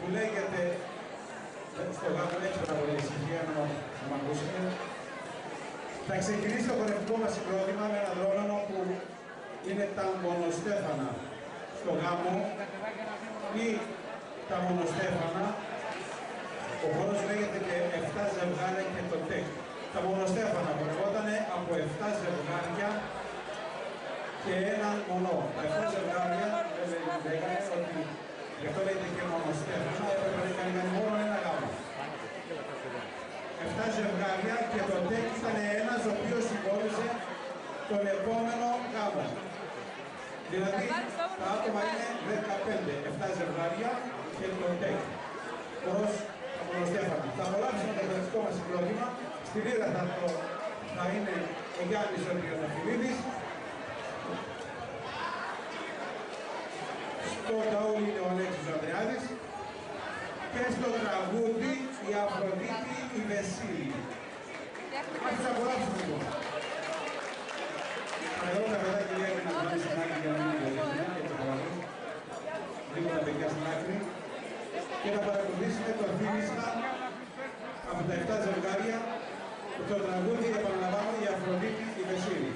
που λέγεται στο γάμο, έτσι πάρα πολύ ησυχία να μ' ακούσετε. Θα ξεκινήσει το χορευτικό μας συγκρότημα με έναν δρόμενο που είναι τα μονοστέφανα στο γάμο ή τα μονοστέφανα. Ο χώρος λέγεται και 7 ζευγάρια και το τεκ. Τα μονοστέφανα προερχόταν από 7 ζευγάρια και έναν μονό. Τα 7 ζευγάρια λέγανε ότι γι' αυτό λέγεται και μονοστέφανα, έπρεπε να κάνει μόνο ένα γάμο. 7 ζευγάρια και το τεκ ήταν ένας ο οποίος συμβόλιζε τον επόμενο γάμο. Δηλαδή τα άτομα είναι 15, 7 ζευγάρια και το τεκ. Προς τα μονοστέφανα. Θα απολαύσουμε το χορευτικό μας συγκρότημα. Στη λύρα θα είναι ο Γιάννης ο Τριανταφυλλίδης. Στο ταούλι είναι ο Αλέξης Ανδριάδης. Και στο τραγούδι η Αφροδίτη η Βεσίλη. Ας τους απολαύσουμε λοιπόν. Εδώ τα παιδάκια λέει να βάλει στην άκρη για να μην είναι και το παράδειγμα. Λίγο τα παιδιά στην άκρη. Και να παρακολουθήσουμε το θύμισμα από τα 7 ζευγάρια το τραγούδι, επαναλαμβάνω, η Αφροδίτη η Βεσίλη.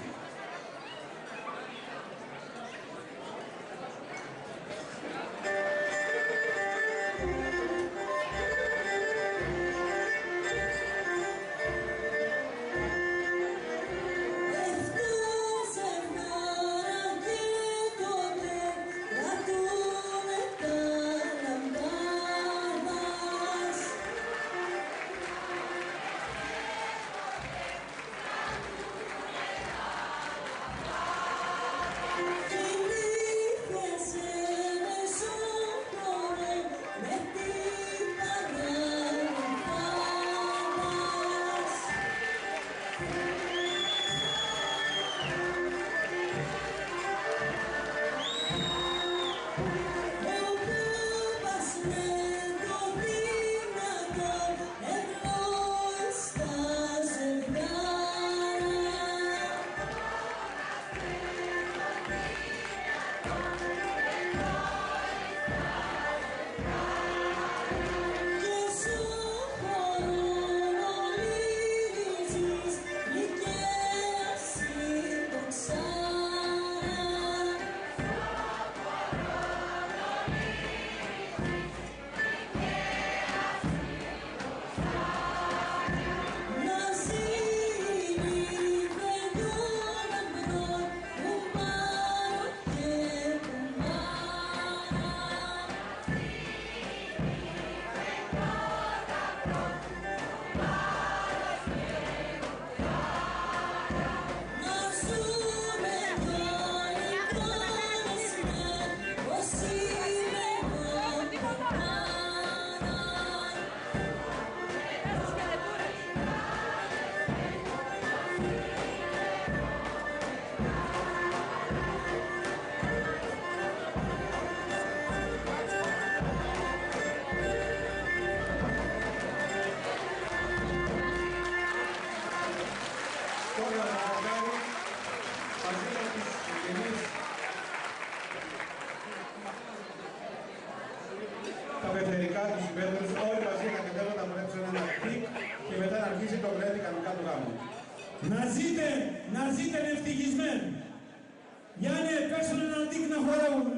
Τα πεθερικά τους συμπέδρους, όλοι μαζί κατεβαίνουν να βρέψουν ένα πικ και μετά να αρχίσει το γρέδι κανονικά του γάμου. Να ζείτε ευτυχισμένοι. Γιάννη, πέσουν ένα τικ να χορεύουν.